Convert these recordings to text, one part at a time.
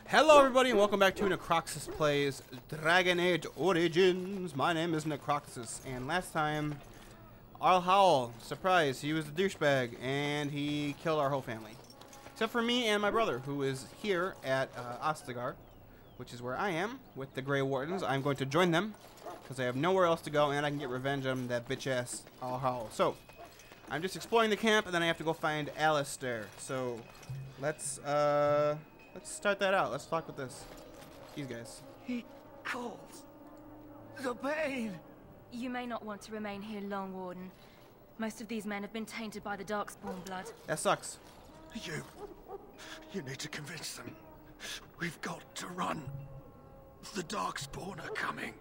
Hello everybody and welcome back to Necroxis Plays Dragon Age Origins. My name is Necroxis, and last time Arl Howl, surprise, he was a douchebag and he killed our whole family. Except for me and my brother, who is here at Ostagar, which is where I am with the Grey Wardens. I'm going to join them because I have nowhere else to go and I can get revenge on that bitch ass Arl Howl. So I'm just exploring the camp and then I have to go find Alistair. So let's start that out. Let's talk with these guys. He calls the pain. You may not want to remain here long, Warden. Most of these men have been tainted by the Darkspawn blood. That sucks. You need to convince them. We've got to run. The Darkspawn are coming.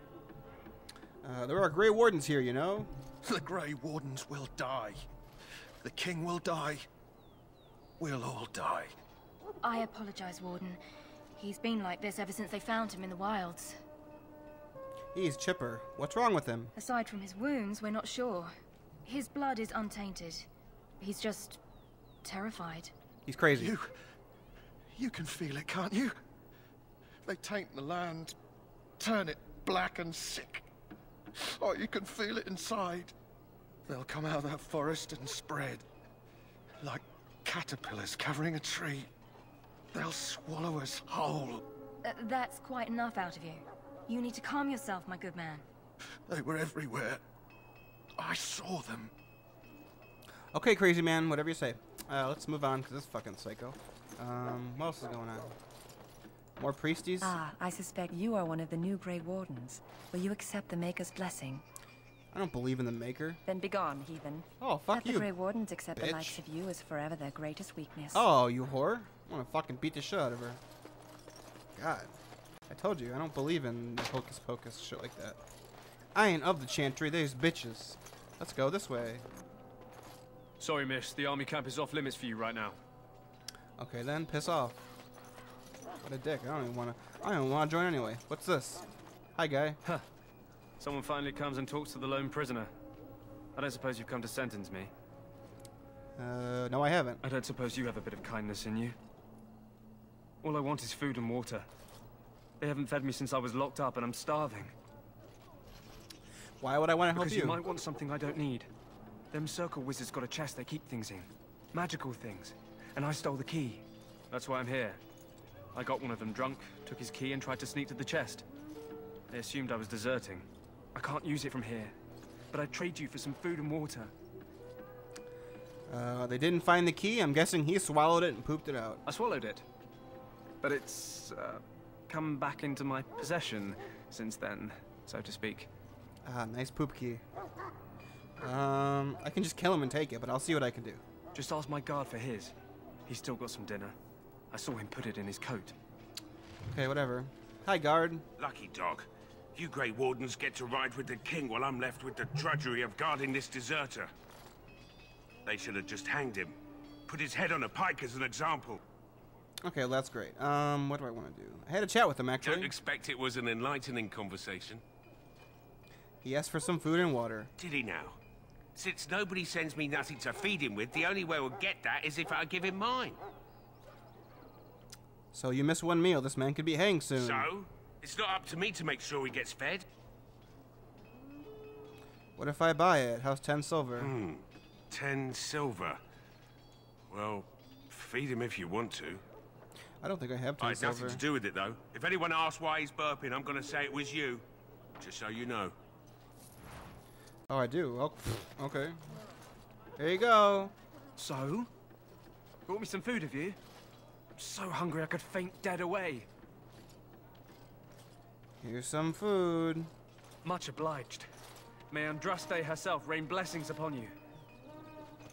There are Grey Wardens here, you know. The Grey Wardens will die. The King will die. We'll all die. I apologize, Warden. He's been like this ever since they found him in the wilds. He's chipper. What's wrong with him? Aside from his wounds, we're not sure. His blood is untainted. He's just terrified. He's crazy. You can feel it, can't you? They taint the land, turn it black and sick. Oh, you can feel it inside. They'll come out of that forest and spread. Like caterpillars covering a tree. They'll swallow us whole. That's quite enough out of you. You need to calm yourself, my good man. They were everywhere. I saw them. Okay, crazy man, whatever you say. Let's move on, because this fucking psycho. What else is going on? More priesties? Ah, I suspect you are one of the new Grey Wardens. Will you accept the Maker's blessing? I don't believe in the Maker. Then begone, heathen. Oh, fuck Let you, the Grey Wardens accept bitch. the likes of you as forever their greatest weakness. Oh, you whore. I want to fucking beat the shit out of her. God. I told you, I don't believe in hocus pocus shit like that. I ain't of the chantry, there's bitches. Let's go this way. Sorry, miss. The army camp is off limits for you right now. Okay, then piss off. What a dick. I don't even want to join anyway. What's this? Hi, guy. Huh. Someone finally comes and talks to the lone prisoner. I don't suppose you've come to sentence me. No, I haven't. I don't suppose you have a bit of kindness in you. All I want is food and water. They haven't fed me since I was locked up and I'm starving. Why would I want to help Because you? you might want something I don't need. Them circle wizards got a chest they keep things in. Magical things. And I stole the key. That's why I'm here. I got one of them drunk, took his key and tried to sneak to the chest. They assumed I was deserting. I can't use it from here. But I'd trade you for some food and water. They didn't find the key. I'm guessing he swallowed it and pooped it out. I swallowed it. But it's, come back into my possession since then, so to speak. Ah, nice poop key. I can just kill him and take it, but I'll see what I can do. Just ask my guard for his. He's still got some dinner. I saw him put it in his coat. Okay, whatever. Hi, guard. Lucky dog. You Grey Wardens get to ride with the King while I'm left with the drudgery of guarding this deserter. They should have just hanged him. Put his head on a pike as an example. Okay, well, that's great. What do I want to do? I had a chat with him, actually. Don't expect it was an enlightening conversation. He asked for some food and water. Did he now? Since nobody sends me nothing to feed him with, the only way we'll get that is if I give him mine. So you miss one meal. This man could be hanged soon. So? It's not up to me to make sure he gets fed. What if I buy it? How's 10 silver? 10 silver. Well, feed him if you want to. I don't think I have 10 I had silver. nothing to do with it, though. If anyone asks why he's burping, I'm going to say it was you. Just so you know. Oh, I do? Oh, okay. There you go. So? Brought me some food, have you? I'm so hungry I could faint dead away. Here's some food. Much obliged. May Andraste herself rain blessings upon you.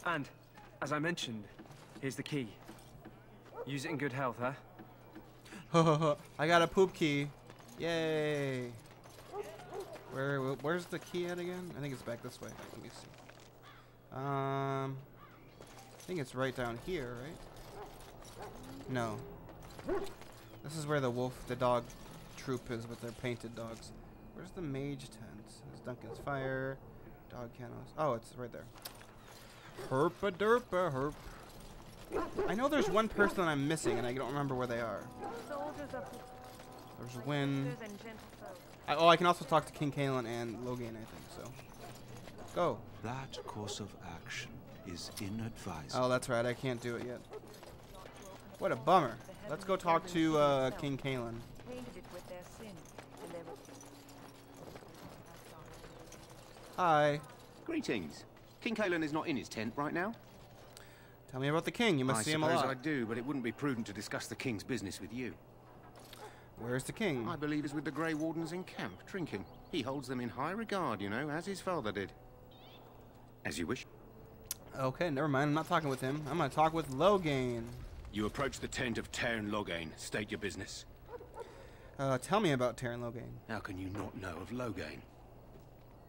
And, as I mentioned, here's the key. Use it in good health, huh? I got a poop key. Yay. Where's the key at again? I think it's back this way. Let me see. I think it's right down here, right? No. This is where the dog troop is with their painted dogs. Where's the mage tent? It's Duncan's fire, dog kennels. Oh, it's right there. Herpa derpa herp. I know there's one person that I'm missing, and I don't remember where they are. There's Wynn. Oh, I can also talk to King Kalen and Logain, I think, so. Go. That course of action is inadvisable. Oh, that's right. I can't do it yet. What a bummer. Let's go talk to King Kalen. Hi. Greetings. King Kalen is not in his tent right now? Tell me about the king. You must see him a lot. I suppose I do, but it wouldn't be prudent to discuss the king's business with you. Where's the king? I believe he's with the Grey Wardens in camp, drinking. He holds them in high regard, you know, as his father did. As you wish. Okay, never mind. I'm not talking with him. I'm going to talk with Logain. You approach the tent of Tairn Logain. State your business. Tell me about Tairn Logain. How can you not know of Logain?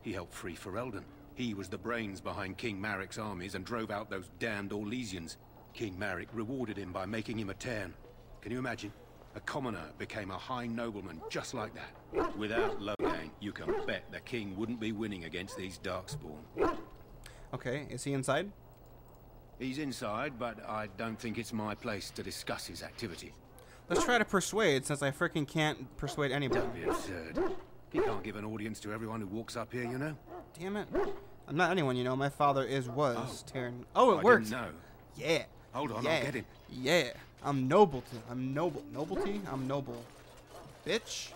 He helped free Ferelden. He was the brains behind King Maric's armies and drove out those damned Orlesians. King Maric rewarded him by making him a Tairn. Can you imagine? A commoner became a high nobleman just like that. Without Logain, you can bet the king wouldn't be winning against these Darkspawn. Okay, is he inside? He's inside, but I don't think it's my place to discuss his activity. Let's try to persuade, since I freaking can't persuade anybody. Don't be absurd. He can't give an audience to everyone who walks up here, you know? Damn it. I'm not anyone, you know. My father was Tairn. Oh, it worked. I didn't know. Yeah. Hold on, yeah. I'll get him. Yeah. I'm nobility. I'm noble. Nobility? I'm noble. Bitch.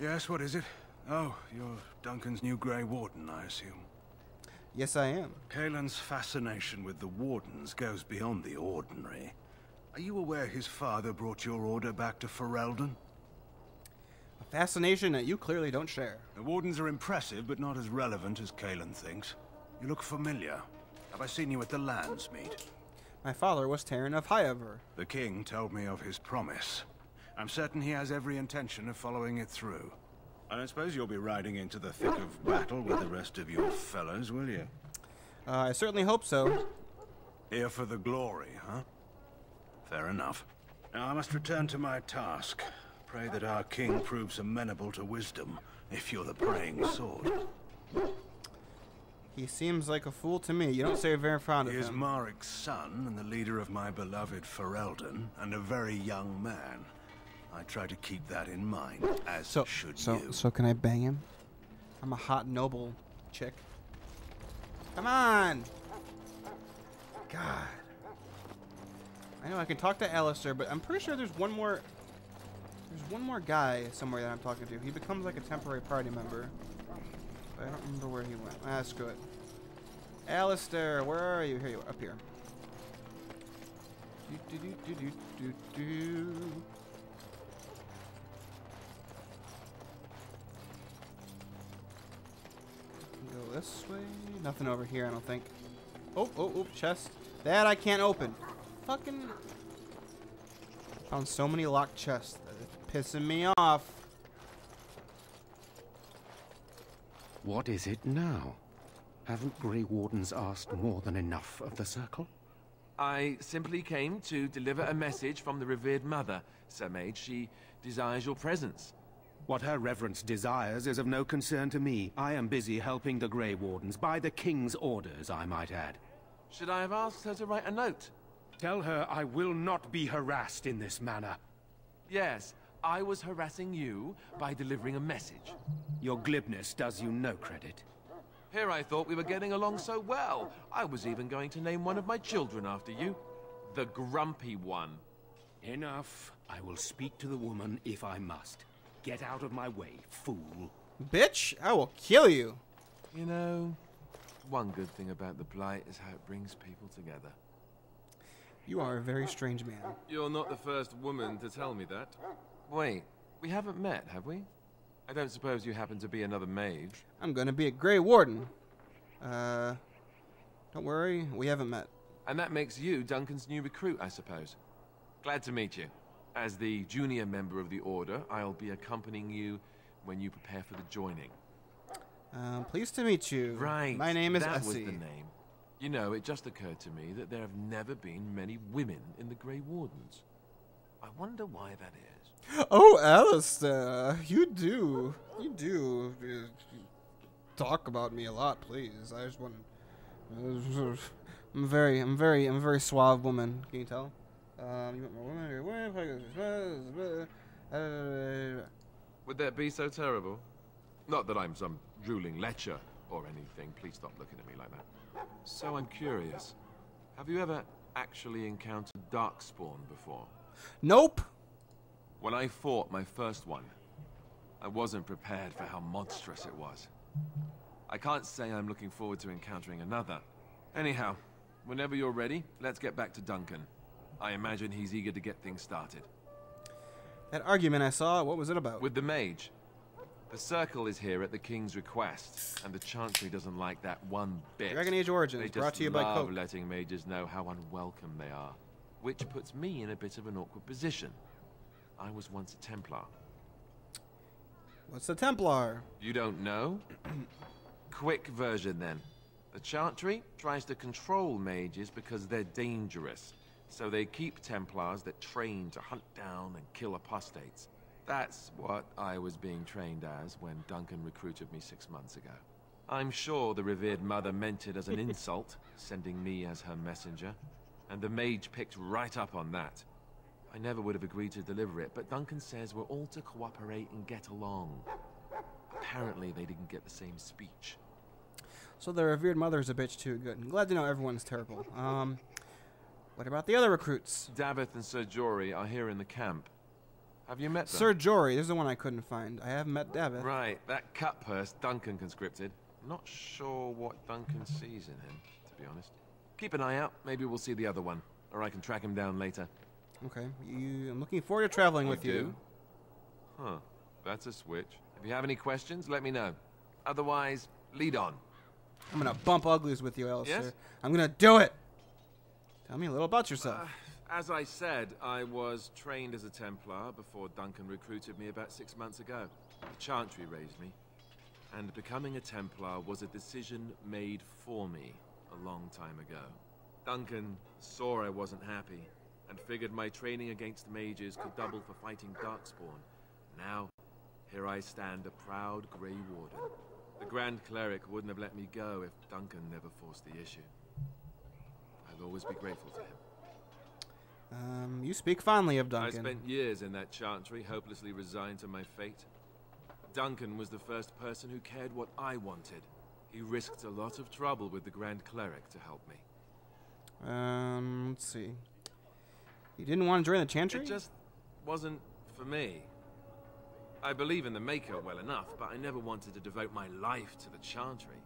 Yes, what is it? Oh, you're Duncan's new Grey Warden, I assume. Yes, I am. Kalen's fascination with the Wardens goes beyond the ordinary. Are you aware his father brought your order back to Ferelden? A fascination that you clearly don't share. The Wardens are impressive, but not as relevant as Kalen thinks. You look familiar. Have I seen you at the Lands meet? My father was Tairn of Highever. The king told me of his promise. I'm certain he has every intention of following it through. I don't suppose you'll be riding into the thick of battle with the rest of your fellows, will you? I certainly hope so. Here for the glory, huh? Fair enough. Now I must return to my task. Pray that our king proves amenable to wisdom, if you're the praying sword. He seems like a fool to me. You don't say very fond of He is him. Maric's son and the leader of my beloved Ferelden, and a very young man. I try to keep that in mind, as should you. So can I bang him? I'm a hot noble chick. Come on! God. I know I can talk to Alistair, but I'm pretty sure there's one more guy somewhere that I'm talking to. He becomes like a temporary party member. But I don't remember where he went. Ah, screw it. Alistair, where are you? Here you are, up here. Go this way. Nothing over here, I don't think. Oh, chest. That I can't open. Fucking. Found so many locked chests that it's pissing me off. What is it now? Haven't Grey Wardens asked more than enough of the Circle? I simply came to deliver a message from the revered mother, Sir Mage. She desires your presence. What her reverence desires is of no concern to me. I am busy helping the Grey Wardens, by the King's orders, I might add. Should I have asked her to write a note? Tell her I will not be harassed in this manner. Yes, I was harassing you by delivering a message. Your glibness does you no credit. Here I thought we were getting along so well. I was even going to name one of my children after you. The Grumpy One. Enough. I will speak to the woman if I must. Get out of my way, fool. Bitch, I will kill you. You know, one good thing about the Blight is how it brings people together. You are a very strange man. You're not the first woman to tell me that. Wait, we haven't met, have we? I don't suppose you happen to be another mage. I'm gonna be a Grey Warden. Don't worry, we haven't met. And that makes you Duncan's new recruit, I suppose. Glad to meet you. As the junior member of the Order, I'll be accompanying you when you prepare for the joining. Pleased to meet you. Right. My name is that Essie. was the name. You know, it just occurred to me that there have never been many women in the Grey Wardens. I wonder why that is. Oh, Alistair, you do talk about me a lot, please. I just want I'm a very suave woman. Can you tell? Would that be so terrible? Not that I'm some drooling lecher or anything. Please stop looking at me like that. So I'm curious. Have you ever actually encountered Darkspawn before? Nope. When I fought my first one, I wasn't prepared for how monstrous it was. I can't say I'm looking forward to encountering another. Anyhow, whenever you're ready, let's get back to Duncan. I imagine he's eager to get things started. That argument I saw, what was it about? With the mage. The Circle is here at the King's request, and the Chantry doesn't like that one bit. Dragon Age Origins, brought to you by Coke. They just love letting mages know how unwelcome they are, which puts me in a bit of an awkward position. I was once a Templar. What's a Templar? You don't know? Quick version then. The Chantry tries to control mages because they're dangerous, so they keep Templars that train to hunt down and kill apostates. That's what I was being trained as when Duncan recruited me 6 months ago. I'm sure the revered mother meant it as an insult, sending me as her messenger, and the mage picked right up on that. I never would have agreed to deliver it, but Duncan says we're all to cooperate and get along. Apparently they didn't get the same speech. So the revered mother's a bitch too. Good. I'm glad to know everyone's terrible. What about the other recruits? Davith and Sir Jory are here in the camp. Have you met them? Sir Jory, this is the one I couldn't find. I have met Davith. Right, that cut purse Duncan conscripted. Not sure what Duncan sees in him, to be honest. Keep an eye out. Maybe we'll see the other one, or I can track him down later. Okay, I'm looking forward to traveling with you. Huh, that's a switch. If you have any questions, let me know. Otherwise, lead on. I'm gonna bump uglies with you, Alistair. Yes? I'm gonna do it. Tell me a little about yourself. As I said, I was trained as a Templar before Duncan recruited me about 6 months ago. The Chantry raised me, and becoming a Templar was a decision made for me a long time ago. Duncan saw I wasn't happy, and figured my training against mages could double for fighting Darkspawn. Now, here I stand, a proud Grey Warden. The Grand Cleric wouldn't have let me go if Duncan never forced the issue. I'll always be grateful to him. You speak fondly of Duncan. I spent years in that Chantry, hopelessly resigned to my fate. Duncan was the first person who cared what I wanted. He risked a lot of trouble with the Grand Cleric to help me. Let's see. You didn't want to join the Chantry? It just wasn't for me. I believe in the Maker well enough, but I never wanted to devote my life to the Chantry.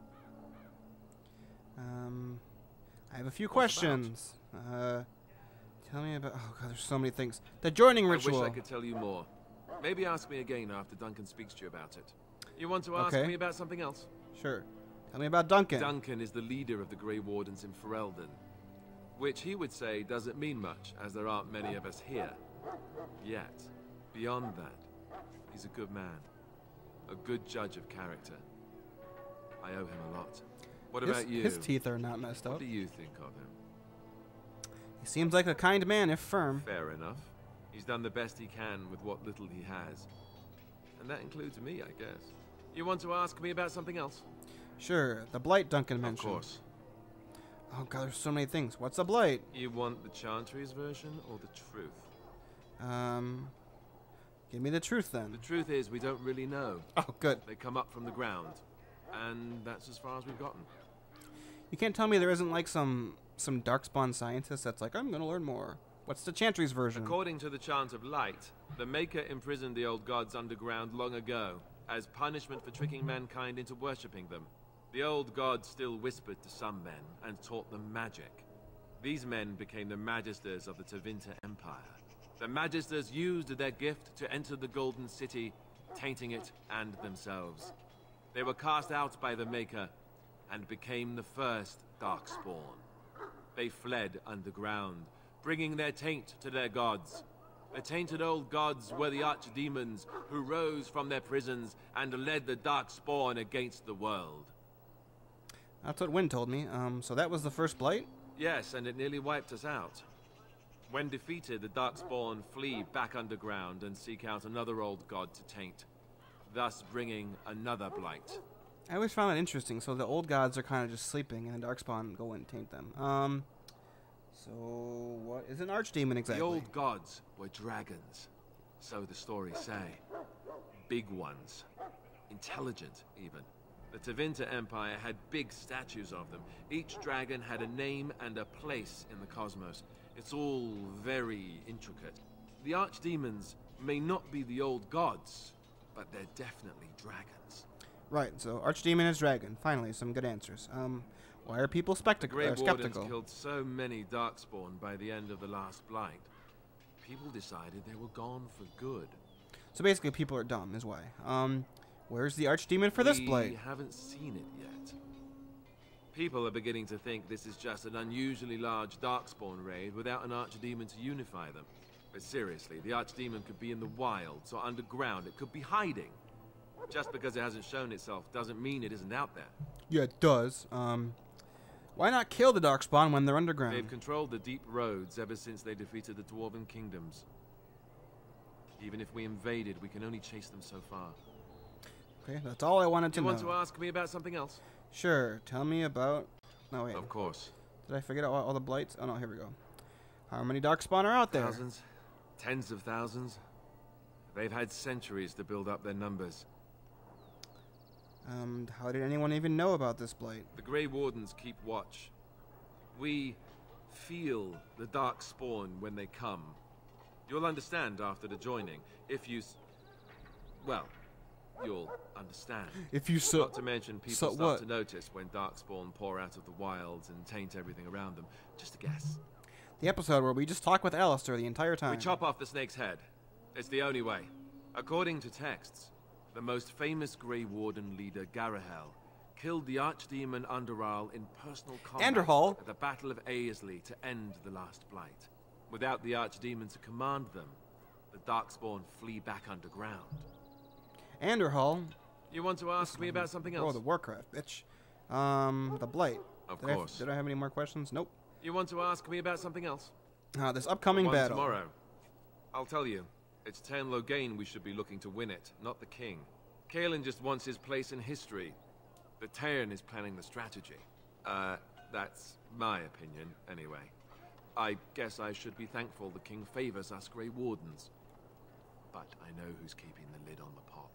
I have a few questions. Tell me about... Oh, God, there's so many things. The joining ritual. I wish I could tell you more. Maybe ask me again after Duncan speaks to you about it. You want to ask me about something else? Sure. Tell me about Duncan. Duncan is the leader of the Grey Wardens in Ferelden, which he would say doesn't mean much, as there aren't many of us here. Yet, beyond that, he's a good man. A good judge of character. I owe him a lot. What about you? His teeth are not messed up. What do you think of him? He seems like a kind man, if firm. Fair enough. He's done the best he can with what little he has. And that includes me, I guess. You want to ask me about something else? Sure. The blight Duncan mentioned. Of course. Oh, God, there's so many things. What's a blight? You want the Chantry's version or the truth? Give me the truth, then. The truth is, we don't really know. Oh, good. They come up from the ground. And that's as far as we've gotten. You can't tell me there isn't, like, some Darkspawn scientist that's like, I'm gonna learn more. What's the Chantry's version? According to the Chant of Light, the Maker imprisoned the old gods underground long ago, as punishment for tricking mankind into worshipping them. The old gods still whispered to some men, and taught them magic. These men became the Magisters of the Tevinter Empire. The Magisters used their gift to enter the Golden City, tainting it and themselves. They were cast out by the Maker, and became the first Darkspawn. They fled underground, bringing their taint to their gods. The tainted old gods were the archdemons who rose from their prisons and led the Darkspawn against the world. That's what Wynn told me. So that was the first blight? Yes, and it nearly wiped us out. When defeated, the Darkspawn flee back underground and seek out another old god to taint, thus bringing another blight. I always found it interesting. So the old gods are kind of just sleeping, and Darkspawn go and taint them. So what is an archdemon exactly? The old gods were dragons, so the stories say. Big ones. Intelligent, even. The Tevinter Empire had big statues of them. Each dragon had a name and a place in the cosmos. It's all very intricate. The archdemons may not be the old gods, but they're definitely dragons. Right, so archdemon is dragon. Finally, some good answers. Why are people The Grey Wardens skeptical? killed so many Darkspawn by the end of the last Blight. People decided they were gone for good. So basically, people are dumb, is why. Where's the archdemon for this Blight? We haven't seen it yet. People are beginning to think this is just an unusually large Darkspawn raid without an archdemon to unify them. But seriously, the archdemon could be in the wilds or underground. It could be hiding. Just because it hasn't shown itself doesn't mean it isn't out there. Yeah, it does. Why not kill the Darkspawn when they're underground? They've controlled the deep roads ever since they defeated the Dwarven kingdoms. Even if we invaded, we can only chase them so far. Okay, that's all I wanted to know. You want to ask me about something else? Sure, tell me about... No, wait. Of course. Did I forget all the blights? Oh, no, here we go. How many Darkspawn are out there? Thousands. Tens of thousands. They've had centuries to build up their numbers. How did anyone even know about this blight? The Grey Wardens keep watch. We feel the Darkspawn when they come. You'll understand after the joining. If you... well, you'll understand. If you Not to mention people start what? to notice when Darkspawn pour out of the wilds and taint everything around them. Just a guess. The episode where we just talk with Alistair the entire time. We chop off the snake's head. It's the only way. According to texts, the most famous Grey Warden leader, Garahel, killed the archdemon Underal in personal combat at the Battle of Aesley to end the last Blight. Without the archdemon to command them, the Darkspawn flee back underground. Anderhall. You want to ask me about something else? Oh, the Warcraft, bitch. The blight. Of course. Did I have any more questions? Nope. You want to ask me about something else? This upcoming battle. Tomorrow. I'll tell you. It's Tern Loghain we should be looking to win it, not the king. Kaelin just wants his place in history. The Tern is planning the strategy. That's my opinion, anyway. I guess I should be thankful the king favors us Grey Wardens. But I know who's keeping the lid on the pot.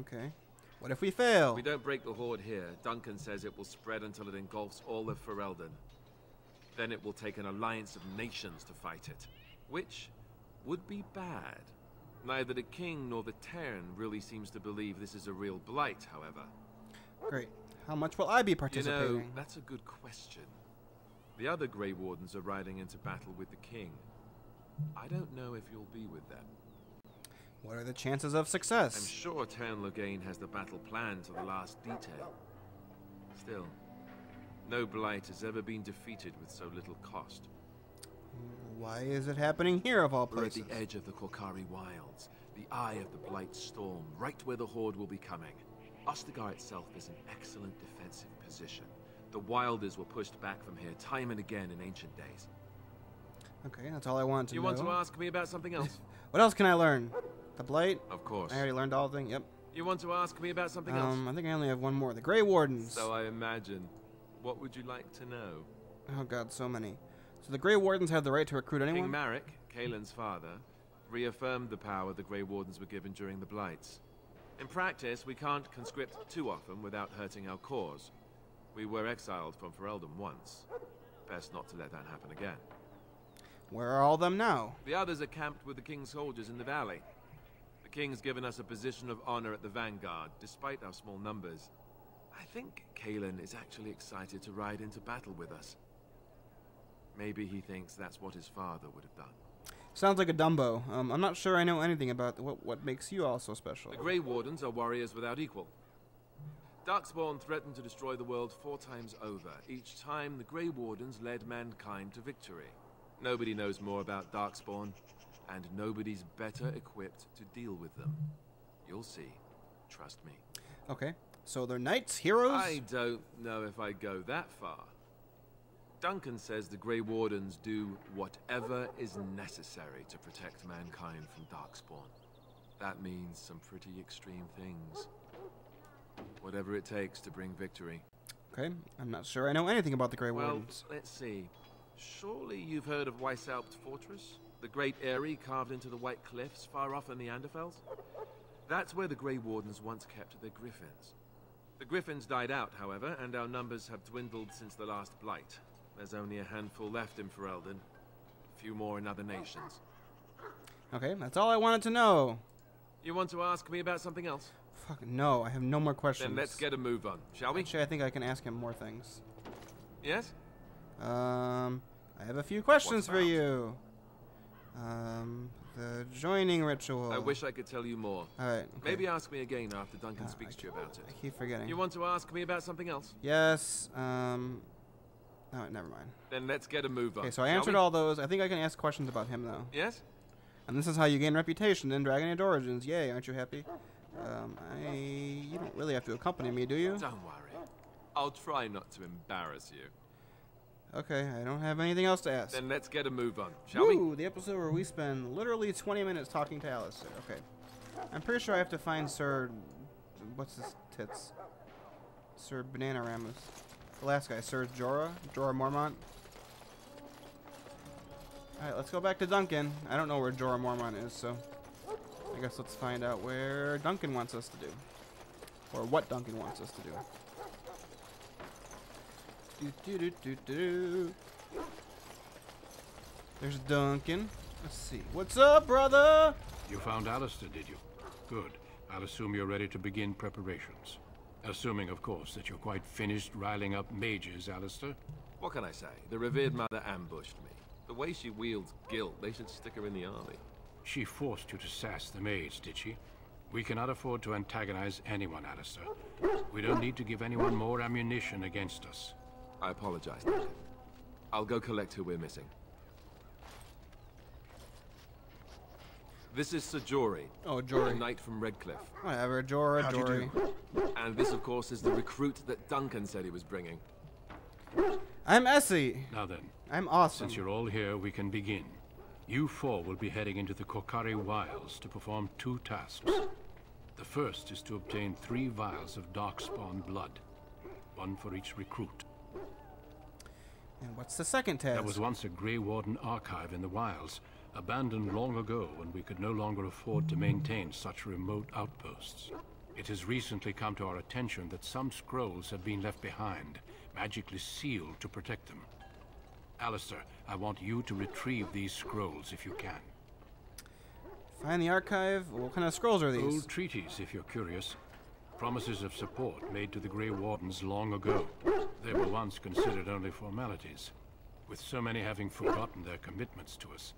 Okay. What if we fail? If we don't break the horde here, Duncan says it will spread until it engulfs all of Ferelden. Then it will take an alliance of nations to fight it. Which would be bad. Neither the king nor the Tern really seems to believe this is a real blight, however. Great. How much will I be participating? You know, that's a good question. The other Grey Wardens are riding into battle with the king. I don't know if you'll be with them. What are the chances of success? I'm sure Tern Loghain has the battle planned to the last detail. Still, no blight has ever been defeated with so little cost. Why is it happening here of all places? We're at the edge of the Korkari Wilds, the eye of the Blight Storm, right where the Horde will be coming. Ostagar itself is an excellent defensive position. The Wilders were pushed back from here time and again in ancient days. Okay, that's all I wanted to know. You want to ask me about something else? What else can I learn? The Blight? Of course. I already learned all the things, yep. You want to ask me about something else? I think I only have one more. The Grey Wardens. So I imagine. What would you like to know? Oh god, so many. So the Grey Wardens have the right to recruit anyone? King Marek, Kaelin's father, reaffirmed the power the Grey Wardens were given during the Blights. In practice, we can't conscript too often without hurting our cause. We were exiled from Ferelden once. Best not to let that happen again. Where are all of them now? The others are camped with the king's soldiers in the valley. The king's given us a position of honor at the vanguard, despite our small numbers. I think Kaelin is actually excited to ride into battle with us. Maybe he thinks that's what his father would have done. Sounds like a Dumbo. I'm not sure I know anything about what makes you all so special. The Grey Wardens are warriors without equal. Darkspawn threatened to destroy the world 4 times over. Each time, the Grey Wardens led mankind to victory. Nobody knows more about Darkspawn, and nobody's better equipped to deal with them. You'll see. Trust me. Okay. So they're knights, heroes? I don't know if I'd go that far. Duncan says the Grey Wardens do whatever is necessary to protect mankind from Darkspawn. That means some pretty extreme things. Whatever it takes to bring victory. Okay, I'm not sure I know anything about the Grey Well, Wardens. let's see. Surely you've heard of Weishaupt Fortress? The great eyrie carved into the White Cliffs far off in the Anderfels? That's where the Grey Wardens once kept their griffins. The griffins died out, however, and our numbers have dwindled since the last blight. There's only a handful left in Ferelden. A few more in other nations. Okay, that's all I wanted to know. You want to ask me about something else? Fuck, no, I have no more questions. Then let's get a move on, shall we? Actually, I think I can ask him more things. Yes? I have a few questions for about? you. The joining ritual. I wish I could tell you more. Alright, okay. Maybe ask me again after Duncan speaks to you about I it. keep forgetting. You want to ask me about something else? Yes, oh, never mind. Then let's get a move on. Okay, so I shall answered we? all those. I think I can ask questions about him, though. Yes? And this is how you gain reputation in Dragon Age Origins. Yay, aren't you happy? You don't really have to accompany me, do you? Don't worry. I'll try not to embarrass you. Okay, I don't have anything else to ask. Then let's get a move on, shall we? The episode where we spend literally 20 minutes talking to Alistair. Okay. I'm pretty sure I have to find Sir... What's his tits? Sir Bananaramus. The last guy, Sir Jorah Mormont. Alright, let's go back to Duncan. I don't know where Jorah Mormont is, so... I guess let's find out where Duncan wants us to do. Or what Duncan wants us to do. There's Duncan. Let's see. What's up, brother? You found Alistair, did you? Good. I'll assume you're ready to begin preparations. Assuming, of course, that you're quite finished riling up mages, Alistair. What can I say? The revered mother ambushed me. The way she wields guilt, they should stick her in the army. She forced you to sass the maids, did she? We cannot afford to antagonize anyone, Alistair. We don't need to give anyone more ammunition against us. I apologize, Duncan. I'll go collect who we're missing. This is Sir Jory. Oh, Jory. A knight from Redcliffe. Whatever, Jorah, How'd you Jory. do? And this, of course, is the recruit that Duncan said he was bringing. I'm Essie. Now then, I'm awesome. since you're all here, we can begin. You four will be heading into the Kokari Wilds to perform 2 tasks. The first is to obtain 3 vials of Darkspawn blood. 1 for each recruit. And what's the second task? There was once a Grey Warden archive in the wilds, abandoned long ago when we could no longer afford to maintain such remote outposts. It has recently come to our attention that some scrolls have been left behind, magically sealed to protect them. Alistair, I want you to retrieve these scrolls if you can. Find the archive? What kind of scrolls are these? Old treaties, if you're curious. Promises of support made to the Grey Wardens long ago. They were once considered only formalities. With so many having forgotten their commitments to us,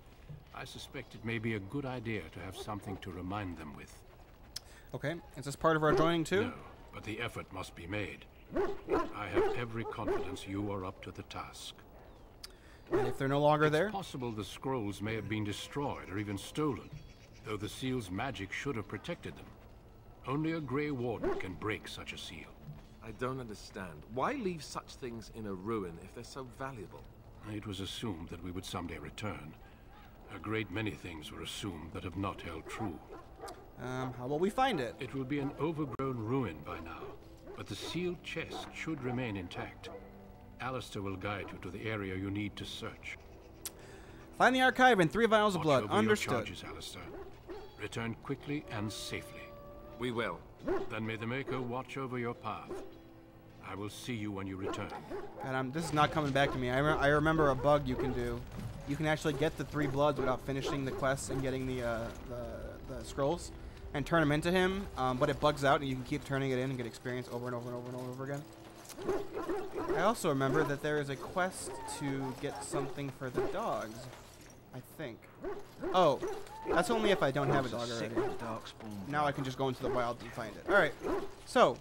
I suspect it may be a good idea to have something to remind them with. Okay, is this part of our joining too? No, but the effort must be made. I have every confidence you are up to the task. And if they're no longer there? It's possible the scrolls may have been destroyed or even stolen, though the seal's magic should have protected them. Only a Grey Warden can break such a seal. I don't understand. Why leave such things in a ruin if they're so valuable? It was assumed that we would someday return. A great many things were assumed that have not held true. How will we find it? It will be an overgrown ruin by now, but the sealed chest should remain intact. Alistair will guide you to the area you need to search. Find the archive and 3 vials of Watch blood. over Understood. your charges, Alistair. Return quickly and safely. We will. Then may the Maker watch over your path. I will see you when you return. And this is not coming back to me. I remember a bug you can do. You can actually get the 3 bloods without finishing the quests and getting the scrolls, and turn them into him. But it bugs out, and you can keep turning it in and get experience over and over and over and over again. I also remember that there is a quest to get something for the dogs. I think. Oh, that's only if I don't have a dog already. Now I can just go into the wilds and find it. Alright, so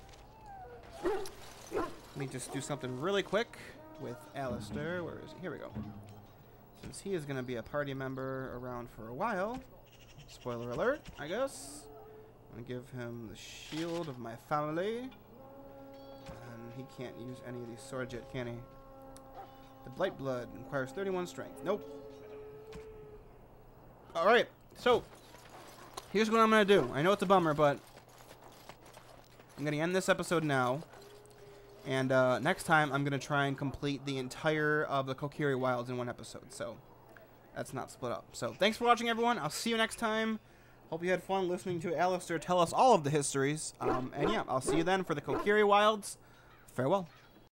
let me just do something really quick with Alistair. Where is he? Here we go. Since he is going to be a party member around for a while, spoiler alert, I guess, I'm going to give him the shield of my family. And he can't use any of these swords yet, can he? The Blight Blood requires 31 strength. Nope. Alright, so here's what I'm going to do. I know it's a bummer, but I'm going to end this episode now. And next time, I'm going to try and complete the entire of the Kokiri Wilds in one episode. So that's not split up. So thanks for watching, everyone. I'll see you next time. Hope you had fun listening to Alistair tell us all of the histories. And yeah, I'll see you then for the Kokiri Wilds. Farewell.